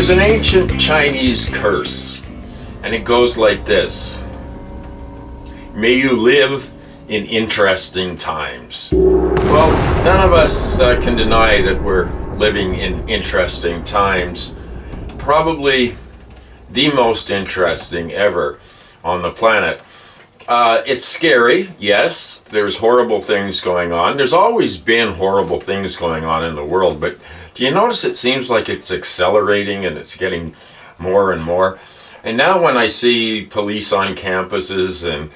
There's an ancient Chinese curse, and it goes like this. May you live in interesting times. Well, none of us can deny that we're living in interesting times. Probably the most interesting ever on the planet. It's scary, yes. There's horrible things going on. There's always been horrible things going on in the world, but do you notice it seems like it's accelerating and it's getting more and more? And now when I see police on campuses and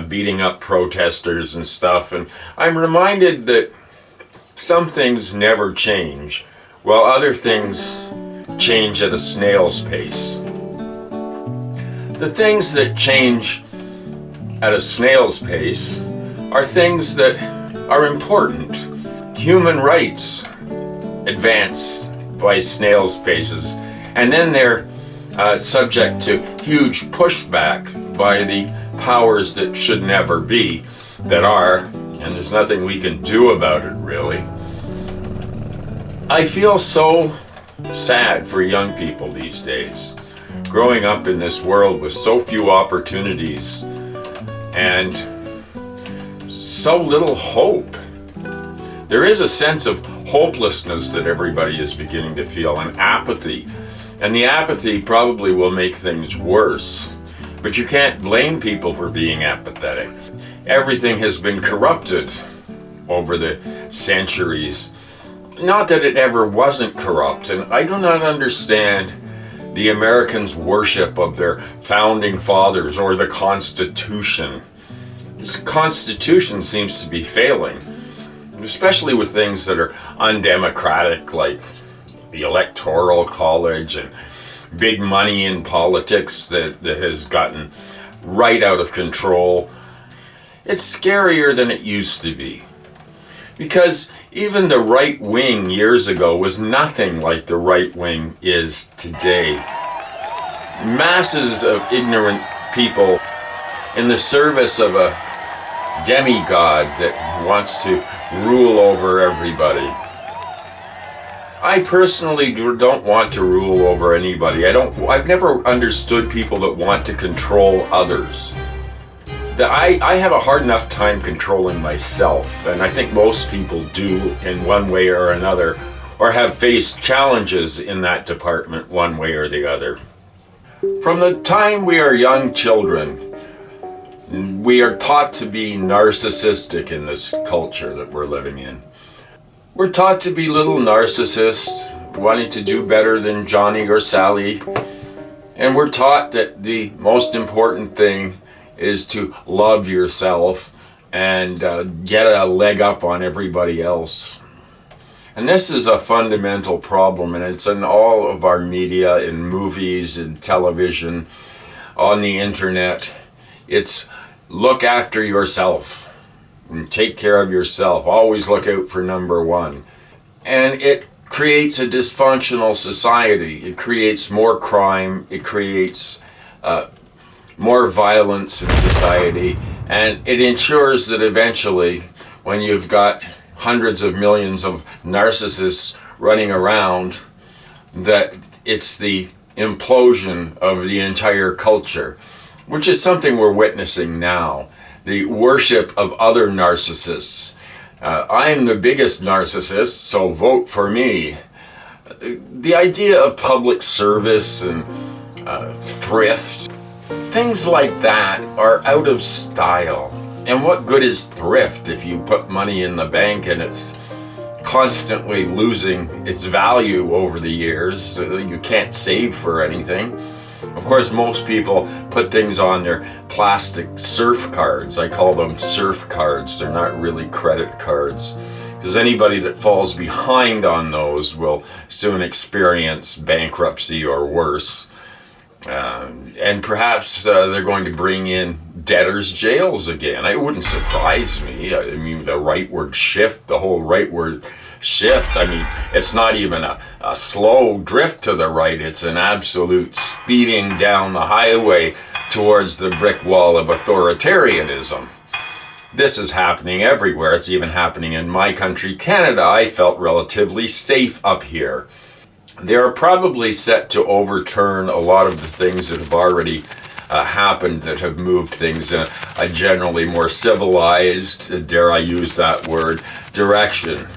beating up protesters and stuff, and I'm reminded that some things never change, while other things change at a snail's pace. The things that change at a snail's pace are things that are important. Human rights advance by snail's paces, and then they're subject to huge pushback by the powers that should never be, that are, and there's nothing we can do about it really. I feel so sad for young people these days, growing up in this world with so few opportunities and so little hope. There is a sense of hopelessness that everybody is beginning to feel, and apathy. And the apathy probably will make things worse. But you can't blame people for being apathetic. Everything has been corrupted over the centuries. Not that it ever wasn't corrupt, and I do not understand the Americans' worship of their founding fathers or the Constitution. This Constitution seems to be failing, especially with things that are undemocratic, like the Electoral College and big money in politics that has gotten right out of control. It's scarier than it used to be, because even the right wing years ago was nothing like the right wing is today. Masses of ignorant people in the service of a demigod that wants to rule over everybody. I personally don't want to rule over anybody. I've never understood people that want to control others. I have a hard enough time controlling myself, and I think most people do in one way or another, or have faced challenges in that department one way or the other. From the time we are young children, we are taught to be narcissistic in this culture that we're living in. We're taught to be little narcissists, wanting to do better than Johnny or Sally. And we're taught that the most important thing is to love yourself and get a leg up on everybody else. And this is a fundamental problem, and it's in all of our media, in movies, in television, on the internet. It's look after yourself and take care of yourself. Always look out for number one. And it creates a dysfunctional society. It creates more crime. It creates more violence in society. And it ensures that eventually, when you've got hundreds of millions of narcissists running around, that it's the implosion of the entire culture, which is something we're witnessing now. The worship of other narcissists. I'm the biggest narcissist, so vote for me. The idea of public service and thrift, things like that are out of style. And what good is thrift if you put money in the bank and it's constantly losing its value over the years? You can't save for anything. Of course, most people put things on their plastic surf cards. I call them surf cards. They're not really credit cards, because anybody that falls behind on those will soon experience bankruptcy or worse. And perhaps they're going to bring in debtors' jails again. It wouldn't surprise me. I mean, the rightward shift, the whole rightward shift. I mean, it's not even a slow drift to the right. It's an absolute speeding down the highway towards the brick wall of authoritarianism. This is happening everywhere. It's even happening in my country, Canada. I felt relatively safe up here. they're probably set to overturn a lot of the things that have already happened, that have moved things in a generally more civilized, dare I use that word, direction.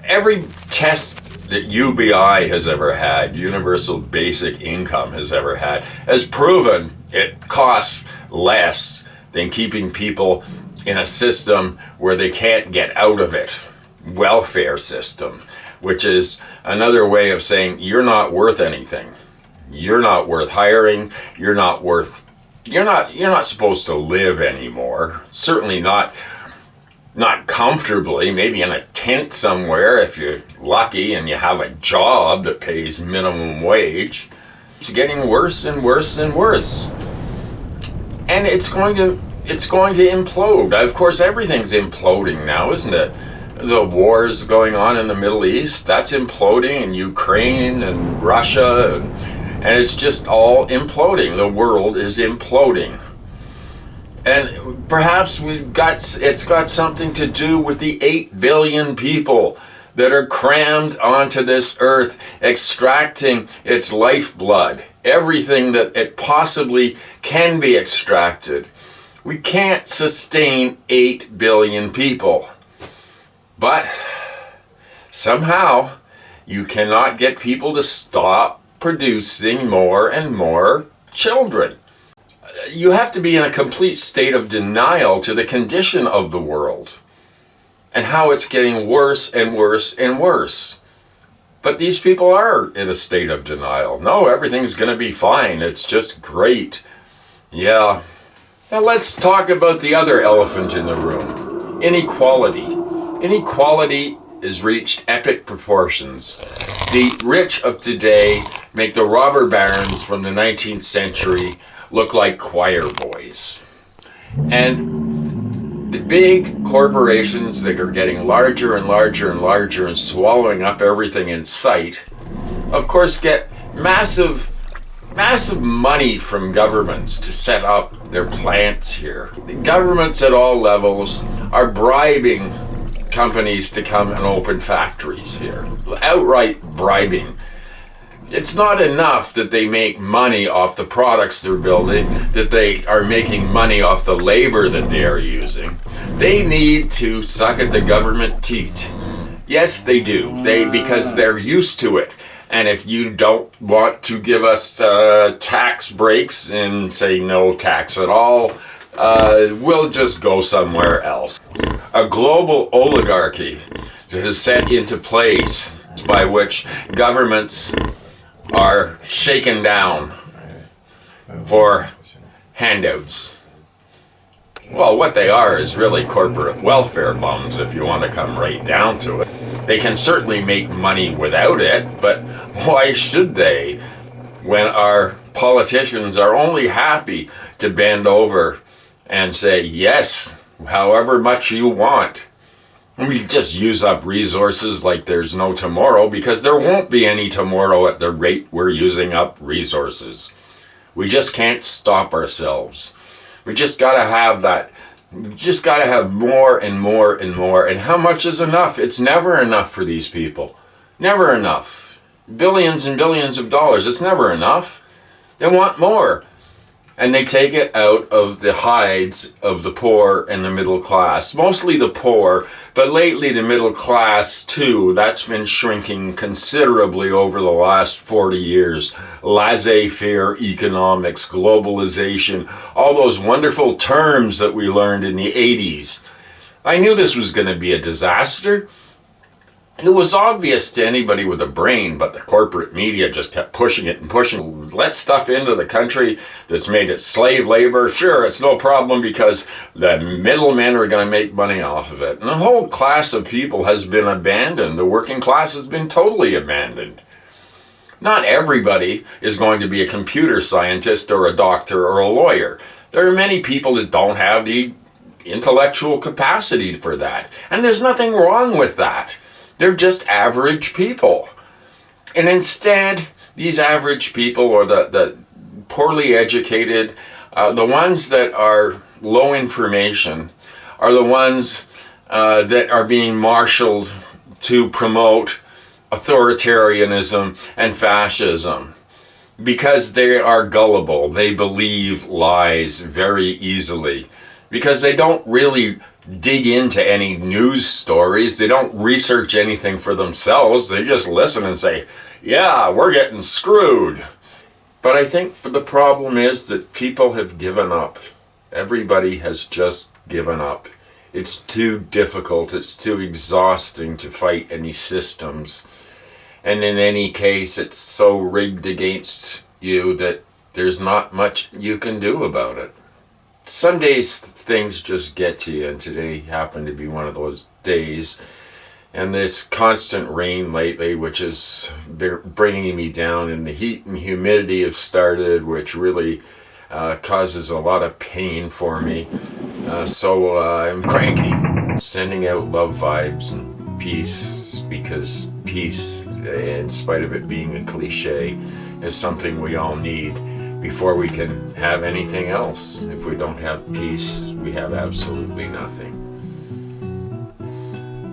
Every test that UBI has ever had, Universal Basic Income has ever had, has proven it costs less than keeping people in a system where they can't get out of it. Welfare system, which is another way of saying you're not worth anything. You're not worth hiring. You're not supposed to live anymore. Certainly not comfortably, maybe in a tent somewhere if you're lucky and you have a job that pays minimum wage. It's getting worse and worse and worse. And it's going to implode. Of course, everything's imploding now, isn't it? The wars going on in the Middle East, that's imploding, in Ukraine and Russia, and it's just all imploding. The world is imploding. And perhaps it's got something to do with the 8 billion people that are crammed onto this earth, extracting its lifeblood, everything that it possibly can be extracted. We can't sustain 8 billion people. But somehow you cannot get people to stop producing more and more children. You have to be in a complete state of denial to the condition of the world and how it's getting worse and worse and worse. But these people are in a state of denial. No, everything's going to be fine. It's just great. Yeah. Now let's talk about the other elephant in the room. Inequality. Inequality has reached epic proportions. The rich of today make the robber barons from the 19th century look like choir boys. And the big corporations that are getting larger and larger and larger and swallowing up everything in sight, of course, get massive money from governments to set up their plants here. The governments at all levels are bribing companies to come and open factories here. Outright bribing. It's not enough that they make money off the products they're building, that they are making money off the labor that they are using. They need to suck at the government teat. Yes, they do. Because they're used to it. And if you don't want to give us tax breaks and say no tax at all, we'll just go somewhere else. A global oligarchy is set into place by which governments are shaken down for handouts. Well, what they are is really corporate welfare bums, if you want to come right down to it. They can certainly make money without it, but why should they when our politicians are only happy to bend over and say, yes, however much you want. We just use up resources like there's no tomorrow, because there won't be any tomorrow at the rate we're using up resources. We just can't stop ourselves. We just gotta have that. We just gotta have more and more and more. And how much is enough? It's never enough for these people. Never enough. Billions and billions of dollars. It's never enough. They want more. And they take it out of the hides of the poor and the middle class. Mostly the poor, but lately the middle class too. That's been shrinking considerably over the last 40 years. Laissez-faire economics, globalization, all those wonderful terms that we learned in the 80s. I knew this was going to be a disaster. It was obvious to anybody with a brain, but the corporate media just kept pushing it and pushing. Let stuff into the country that's made it slave labor. Sure, it's no problem because the middlemen are going to make money off of it. And the whole class of people has been abandoned. The working class has been totally abandoned. Not everybody is going to be a computer scientist or a doctor or a lawyer. There are many people that don't have the intellectual capacity for that. And there's nothing wrong with that. They're just average people. And instead, these average people, or the poorly educated, the ones that are low information, are the ones that are being marshaled to promote authoritarianism and fascism, because they are gullible. They believe lies very easily because they don't really dig into any news stories. They don't research anything for themselves. They just listen and say, yeah, we're getting screwed. But I think the problem is that people have given up. Everybody has just given up. It's too difficult, it's too exhausting to fight any systems. And in any case, it's so rigged against you that there's not much you can do about it. Some days things just get to you, and today happened to be one of those days. And this constant rain lately, which is bringing me down, and the heat and humidity have started, which really causes a lot of pain for me. So I'm cranky. Sending out love vibes and peace, because peace, in spite of it being a cliche, is something we all need before we can have anything else. If we don't have peace, we have absolutely nothing.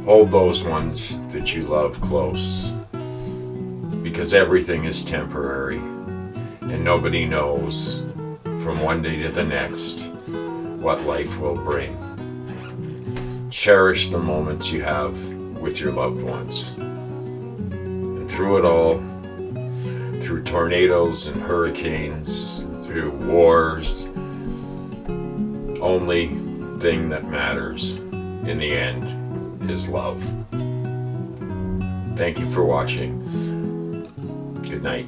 Hold those ones that you love close, because everything is temporary, and nobody knows from one day to the next what life will bring. Cherish the moments you have with your loved ones. And through it all, through tornadoes and hurricanes, through wars, only thing that matters in the end is love. Thank you for watching. Good night.